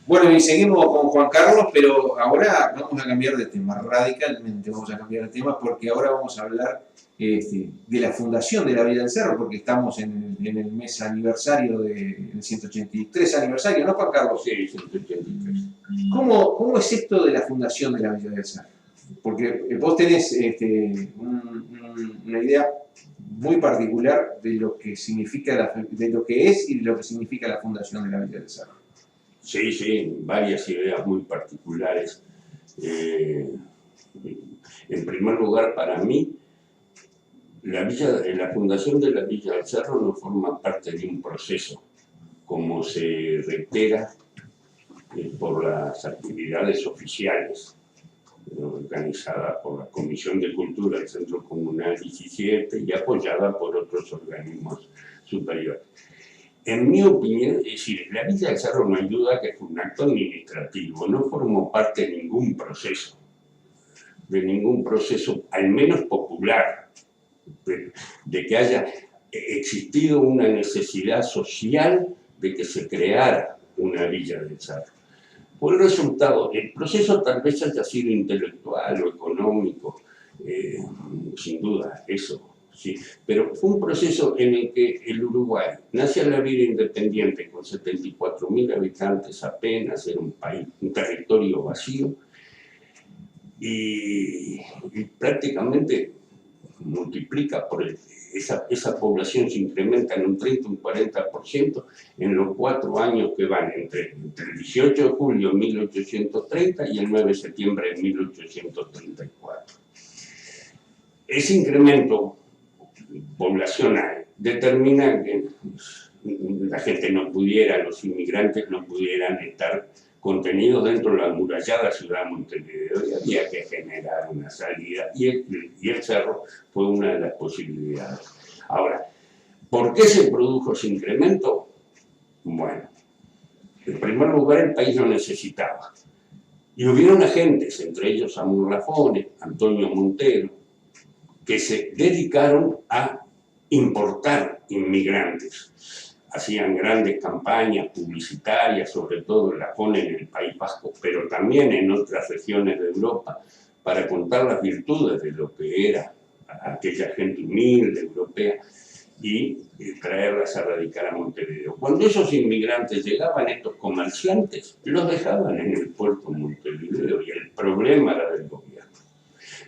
Bueno, y seguimos con Juan Carlos, pero ahora vamos a cambiar de tema, radicalmente vamos a cambiar de tema, porque ahora vamos a hablar de la fundación de la Villa del Cerro, porque estamos en el mes aniversario del 183 aniversario, ¿no, Juan Carlos? Sí, 183. ¿Cómo es esto de la fundación de la Villa del Cerro? Porque vos tenés una idea muy particular de lo que significa de lo que es y de lo que significa la fundación de la Villa del Cerro. Sí, sí, varias ideas muy particulares. En primer lugar, para mí, la fundación de la Villa del Cerro no forma parte de un proceso, como se reitera por las actividades oficiales organizada por la Comisión de Cultura del Centro Comunal 17 y apoyada por otros organismos superiores. En mi opinión, es decir, la Villa del Cerro no hay duda que fue un acto administrativo, no formó parte de ningún proceso, al menos popular, de que haya existido una necesidad social de que se creara una Villa del Cerro. Fue el resultado, el proceso tal vez haya sido intelectual o económico, sin duda, eso, sí, pero fue un proceso en el que el Uruguay nace a la vida independiente con 74.000 habitantes apenas, era un país, un territorio vacío, y prácticamente multiplica por esa población se incrementa en un 30, un 40% en los 4 años que van entre el 18 de julio de 1830 y el 9 de septiembre de 1834. Ese incremento poblacional determina que la gente no pudiera, los inmigrantes no pudieran estar contenidos dentro de la amurallada ciudad de Montevideo y había que generar una salida y el cerro fue una de las posibilidades. Ahora, ¿por qué se produjo ese incremento? Bueno, en primer lugar el país lo necesitaba y hubieron agentes, entre ellos Samuel Lafone, Antonio Montero, que se dedicaron a importar inmigrantes. Hacían grandes campañas publicitarias, sobre todo Lafone en el País Vasco, pero también en otras regiones de Europa, para contar las virtudes de lo que era aquella gente humilde, europea, y traerlas a radicar a Montevideo. Cuando esos inmigrantes llegaban, estos comerciantes los dejaban en el puerto de Montevideo y el problema era del gobierno.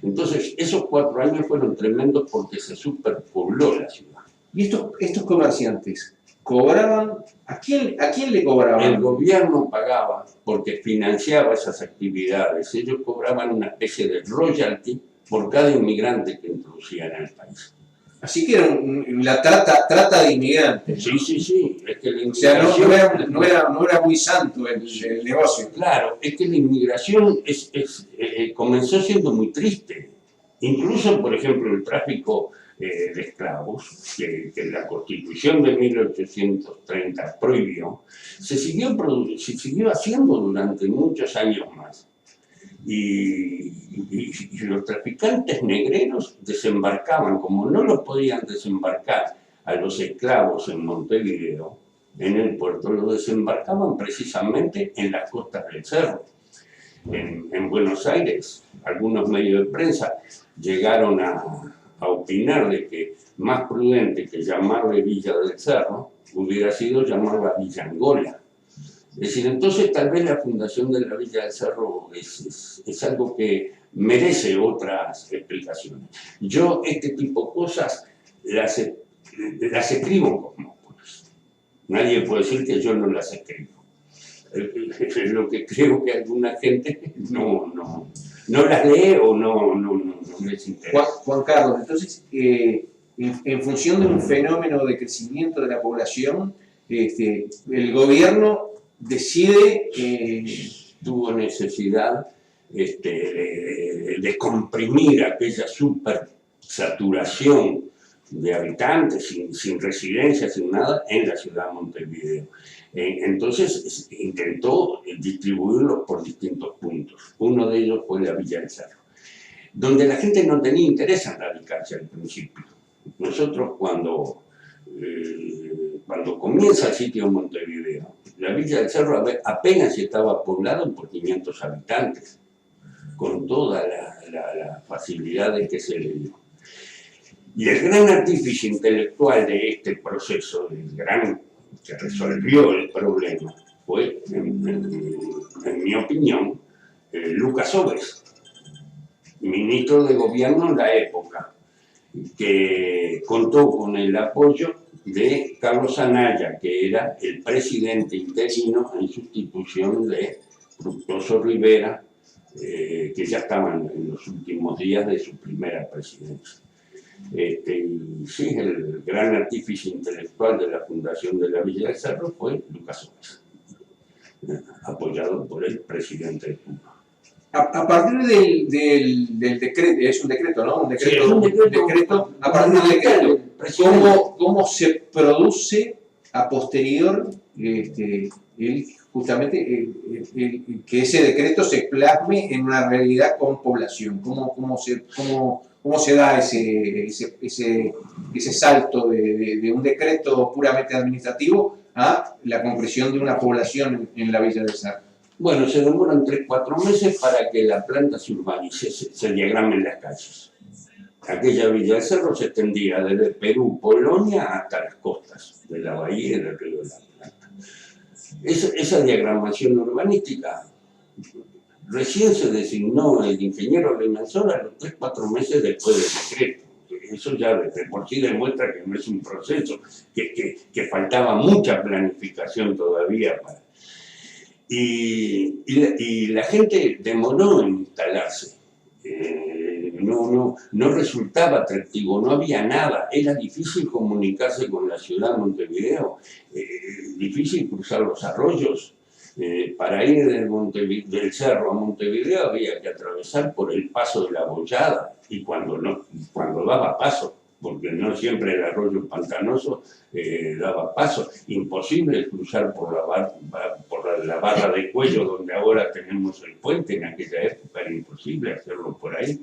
Entonces, esos 4 años fueron tremendos porque se superpobló la ciudad. ¿Y estos comerciantes cobraban? ¿A quién le cobraban? El gobierno pagaba porque financiaba esas actividades. Ellos cobraban una especie de royalty por cada inmigrante que introducían en el país. Así que era la trata de inmigrantes. Sí, sí, sí. Es que la inmigración, o sea, no era muy santo el negocio. Claro, es que la inmigración comenzó siendo muy triste. Incluso, por ejemplo, el tráfico de esclavos, que la Constitución de 1830 prohibió, se siguió haciendo durante muchos años más. Y los traficantes negreros desembarcaban, como no los podían desembarcar a los esclavos en Montevideo, en el puerto, los desembarcaban precisamente en las costas del cerro. En Buenos Aires, algunos medios de prensa llegaron a opinar de que más prudente que llamarle Villa del Cerro hubiera sido llamarla Villa Angola. Es decir, entonces tal vez la fundación de la Villa del Cerro es algo que merece otras explicaciones. Yo este tipo de cosas las escribo cosmópolis. Nadie puede decir que yo no las escribo. Es lo que creo que alguna gente no las lee o no les interesa. Juan Carlos, entonces, en función de un fenómeno de crecimiento de la población, el gobierno decide tuvo necesidad de comprimir aquella supersaturación de habitantes, sin residencia, sin nada, en la ciudad de Montevideo. Entonces intentó distribuirlos por distintos puntos. Uno de ellos fue la Villa del Cerro, donde la gente no tenía interés en radicarse al principio. Nosotros cuando comienza el sitio de Montevideo, la Villa del Cerro apenas estaba poblado por 500 habitantes, con toda la facilidad de que se le dio. Y el gran artífice intelectual de este proceso, el gran que resolvió el problema, fue, en mi opinión, Lucas Oves, ministro de gobierno en la época, que contó con el apoyo de Carlos Anaya, que era el presidente interino en sustitución de Fructuoso Rivera, que ya estaban en los últimos días de su primera presidencia. Y sí, el gran artífice intelectual de la fundación de la Villa del Cerro fue Lucas Oves, apoyado por el presidente de Cuba. A partir del decreto, es un decreto, ¿no? Un decreto, Sí, es un decreto, a partir del decreto, ¿cómo se produce a posterior justamente que ese decreto se plasme en una realidad con población? ¿Cómo se da ese salto de un decreto puramente administrativo a la concreción de una población en la Villa del Cerro? Bueno, se demoran 3-4 meses para que la planta se urbanice, se diagrame en las calles. Aquella Villa del Cerro se extendía desde Perú, Polonia, hasta las costas de la bahía y del río de la Plata. Esa diagramación urbanística recién se designó el ingeniero Limensor a los 3-4 meses después del decreto. Eso ya de por sí demuestra que no es un proceso, que faltaba mucha planificación todavía para... Y la gente demoró en instalarse. No resultaba atractivo, no había nada. Era difícil comunicarse con la ciudad de Montevideo, difícil cruzar los arroyos. Para ir del Cerro a Montevideo había que atravesar por el paso de la Bollada, y cuando daba paso, porque no siempre el arroyo pantanoso daba paso. Imposible cruzar por la barra de Cuello, donde ahora tenemos el puente. En aquella época era imposible hacerlo por ahí.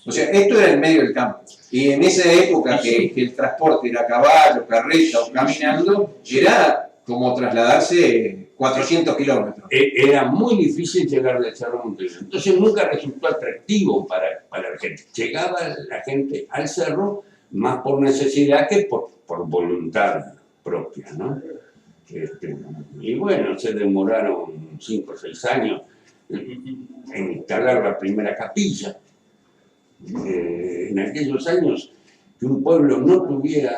O sea, esto era en medio del campo. Y en esa época que el transporte era a caballo, carreta o caminando, era como trasladarse 400 kilómetros. Era muy difícil llegar del Cerro a Montevideo. Entonces nunca resultó atractivo para la gente. Llegaba la gente al cerro más por necesidad que por voluntad propia, ¿no? Y bueno, se demoraron 5 o 6 años en instalar la primera capilla. En aquellos años, que un pueblo no tuviera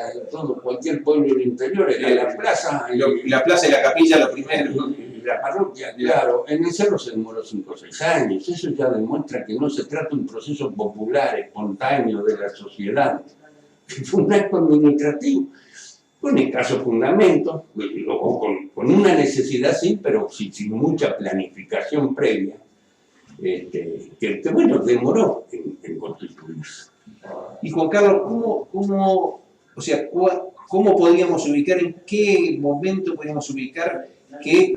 cualquier pueblo del interior, era la plaza. La plaza y la capilla lo primero. Y la parroquia, claro. En el cerro se demoró 5 o 6 años. Eso ya demuestra que no se trata de un proceso popular, espontáneo de la sociedad. Fue un acto administrativo, con escaso fundamento, o con una necesidad, sí, pero sin mucha planificación previa, que bueno, demoró en constituirse. Y Juan Carlos, ¿cómo podríamos ubicar, en qué momento podríamos ubicar que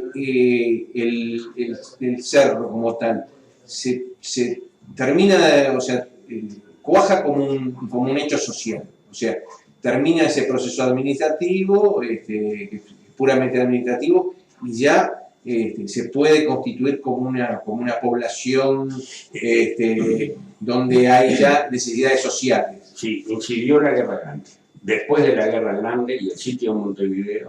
el cerro como tal se termina, cuaja como un hecho social? O sea, termina ese proceso administrativo, puramente administrativo, y ya se puede constituir como una población donde hay ya necesidades sociales. Sí, incidió la Guerra Grande. Después de la Guerra Grande y el sitio de Montevideo,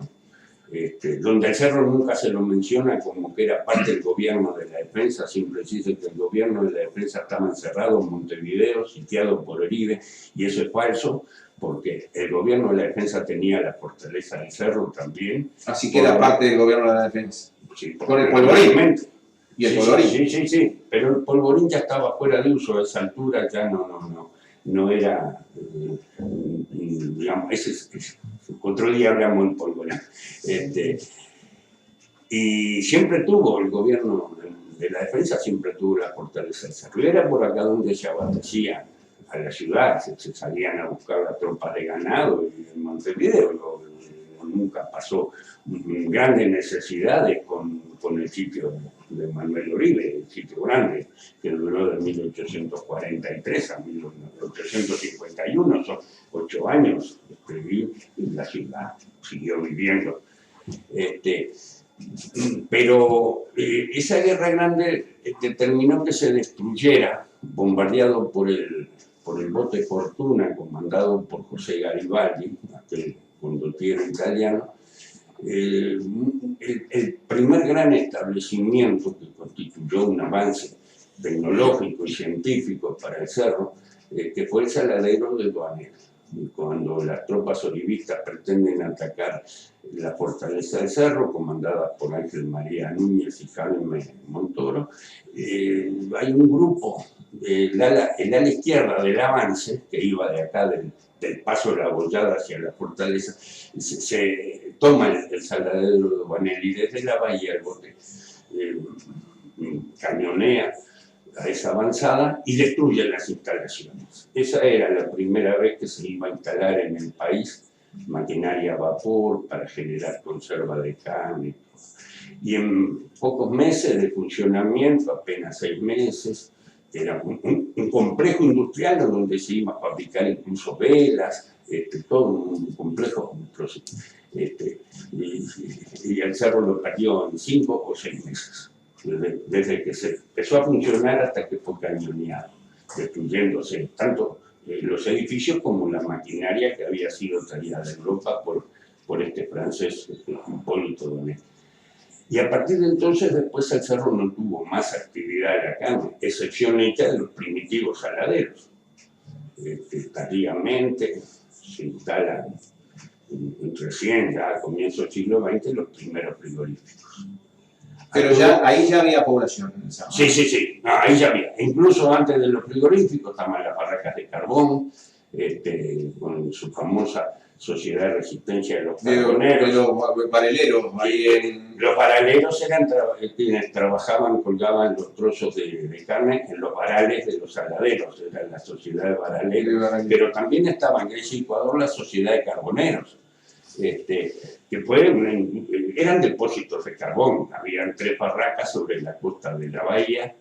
donde el cerro nunca se lo menciona como que era parte del gobierno de la defensa, siempre se dice que el gobierno de la defensa estaba encerrado en Montevideo, sitiado por Uribe, y eso es falso, porque el gobierno de la defensa tenía la fortaleza del cerro también. Así que era parte del gobierno de la defensa. Sí, con el polvorín. ¿Y el polvorín? Sí, pero el polvorín ya estaba fuera de uso, a esa altura ya no era, digamos, otro día hablamos del polvorín. Y siempre tuvo el gobierno de la defensa, siempre tuvo la fortaleza del cerro. Era por acá donde se abastecía a la ciudad, se salían a buscar las tropas de ganado, y en Montevideo nunca pasó grandes necesidades con el sitio de Manuel Uribe, el sitio grande, que duró de 1843 a 1851, son 8 años, y la ciudad siguió viviendo. Pero esa guerra grande determinó que se destruyera, bombardeado por el bote Fortuna, comandado por José Garibaldi, aquel condottiero italiano, el primer gran establecimiento que constituyó un avance tecnológico y científico para el cerro, que fue el saladero de Doanel. Cuando las tropas olivistas pretenden atacar la fortaleza del cerro, comandada por Ángel María Núñez y Jaime Montoro, hay un grupo, el ala izquierda del avance, que iba de acá del paso de la Bollada hacia la fortaleza, se toma el saladero de Doanel y desde la bahía el bote cañonea a esa avanzada y destruye las instalaciones. Esa era la primera vez que se iba a instalar en el país maquinaria a vapor para generar conserva de carne. Y en pocos meses de funcionamiento, apenas 6 meses, era un complejo industrial donde se iba a fabricar incluso velas, todo un complejo. Y el cerro lo perdió en 5 o 6 meses. Desde que se empezó a funcionar hasta que fue cañoneado, destruyéndose tanto los edificios como la maquinaria que había sido traída de Europa por este francés Hipólito Donet. Y a partir de entonces, después el cerro no tuvo más actividad de la carne, excepción hecha de los primitivos saladeros. Tardíamente se instalan entre 100, ya a comienzos del siglo XX, los primeros frigoríficos. Pero ya, ahí ya había población en esa. Sí, no, ahí ya había. Incluso antes de los frigoríficos estaban las barracas de carbón, con su famosa Sociedad de Resistencia de los Carboneros. De los paralelos. Los paralelos eran quienes trabajaban, colgaban los trozos de carne en los varales de los saladeros, era la Sociedad de Varaleros. Pero también estaba en Grecia y Ecuador la Sociedad de Carboneros. Que eran depósitos de carbón. Habían 3 barracas sobre la costa de la bahía,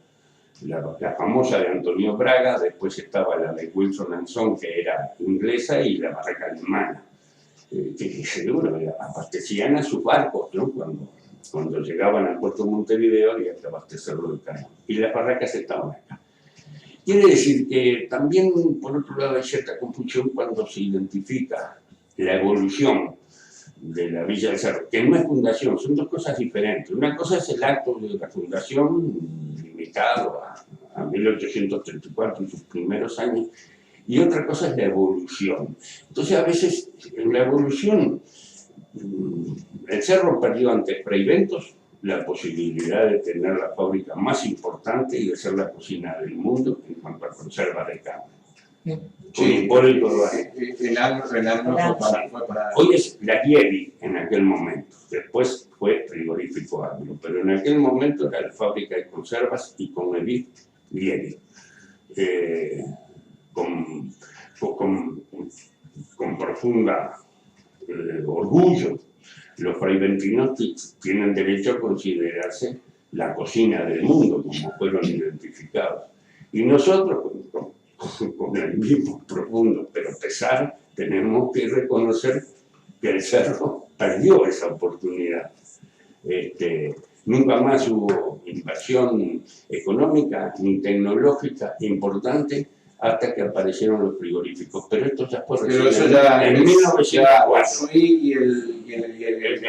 la famosa de Antonio Braga, después estaba la de Wilson & Son, que era inglesa, y la barraca alemana, que seguro abastecían a sus barcos, ¿no? Cuando llegaban al puerto de Montevideo había que abastecerlo de carbón. Y las barracas estaban acá. Quiere decir que también, por otro lado, hay cierta confusión cuando se identifica la evolución de la Villa del Cerro, que no es fundación, son 2 cosas diferentes. Una cosa es el acto de la fundación, limitado a 1834 y sus primeros años, y otra cosa es la evolución. Entonces, a veces, en la evolución, el Cerro perdió ante Freiventos la posibilidad de tener la fábrica más importante y de ser la cocina del mundo en cuanto a conserva de carne. Sí, Hipólito Donet. El año fue para... Hoy es la Lieri en aquel momento, después fue frigorífico Agro, pero en aquel momento era la fábrica de conservas y con Edith Lieri, con profunda orgullo. Los freiventinos tienen derecho a considerarse la cocina del mundo, como fueron identificados. Y nosotros, con el mismo profundo pero pesar, tenemos que reconocer que el cerro perdió esa oportunidad. Nunca más hubo inversión económica ni tecnológica importante hasta que aparecieron los frigoríficos. Pero esto ya fue en 1904. Y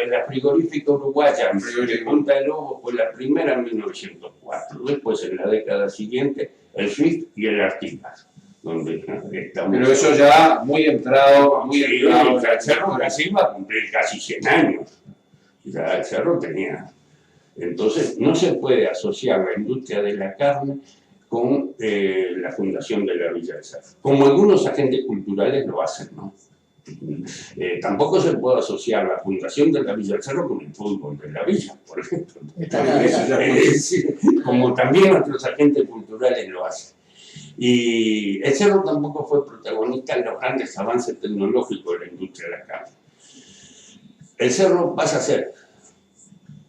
la frigorífica uruguaya, de Punta del Lobo, fue la primera en 1904. Después, en la década siguiente, el Swift y el Artigas, donde estamos. Pero eso ya muy entrado. El cerro casi iba a cumplir casi 100 años. Ya el cerro tenía. Entonces, no se puede asociar la industria de la carne con la fundación de la Villa del Cerro, como algunos agentes culturales lo hacen, ¿no? Tampoco se puede asociar la fundación de la Villa del Cerro con el fútbol de la villa, por ejemplo. Como también otros agentes culturales lo hacen. Y el cerro tampoco fue protagonista en los grandes avances tecnológicos de la industria de la carne. El cerro pasa a ser,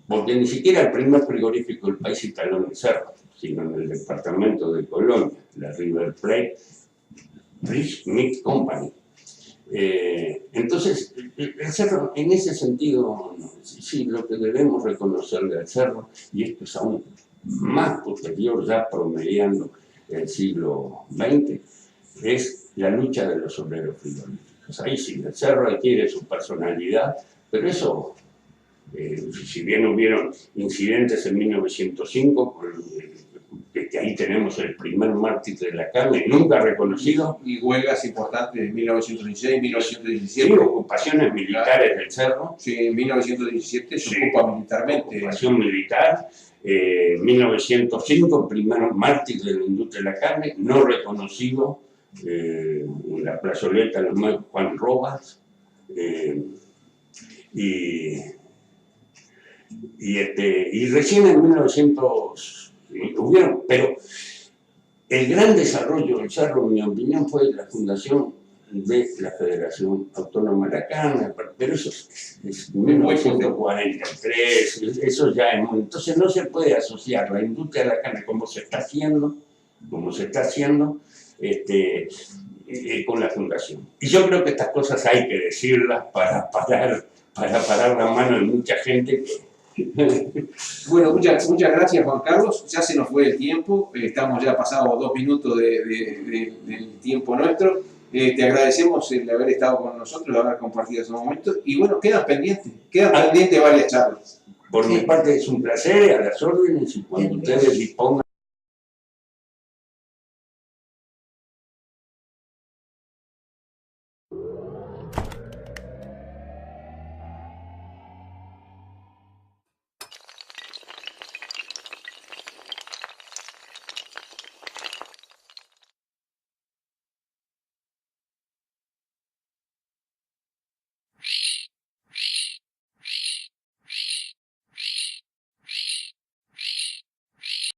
porque ni siquiera el primer frigorífico del país se instaló en el cerro, sino en el departamento de Colonia, la River Plate Rich Meat Company. Entonces, el cerro, en ese sentido, sí, lo que debemos reconocerle al cerro, y esto es aún más posterior, ya promediando el siglo XX, es la lucha de los obreros frigoríficos. Ahí sí, el cerro adquiere su personalidad, pero eso, si bien hubieron incidentes en 1905, que ahí tenemos el primer mártir de la carne, nunca reconocido. Y huelgas importantes en 1916, 1917. Sí, ocupaciones militares del cerro. Sí, en 1917 se ocupa militarmente. Ocupación militar. 1905, primer mártir de la industria de la carne, no reconocido, en la plazoleta de Juan Rojas. Y recién en 1900 hubieron, pero el gran desarrollo del cerro, en mi opinión, fue la fundación de la Federación Autónoma de la Carne, pero eso es 1943, eso ya es muy... Entonces no se puede asociar la industria de la carne como se está haciendo, con la fundación. Y yo creo que estas cosas hay que decirlas para parar la mano de mucha gente que... Bueno, muchas gracias, Juan Carlos. Ya se nos fue el tiempo, estamos ya pasados 2 minutos del tiempo nuestro. Te agradecemos el haber estado con nosotros, el haber compartido esos momentos. Y bueno, quedan pendientes varias charlas. Por mi parte es un placer, a las órdenes, y cuando ustedes dispongan.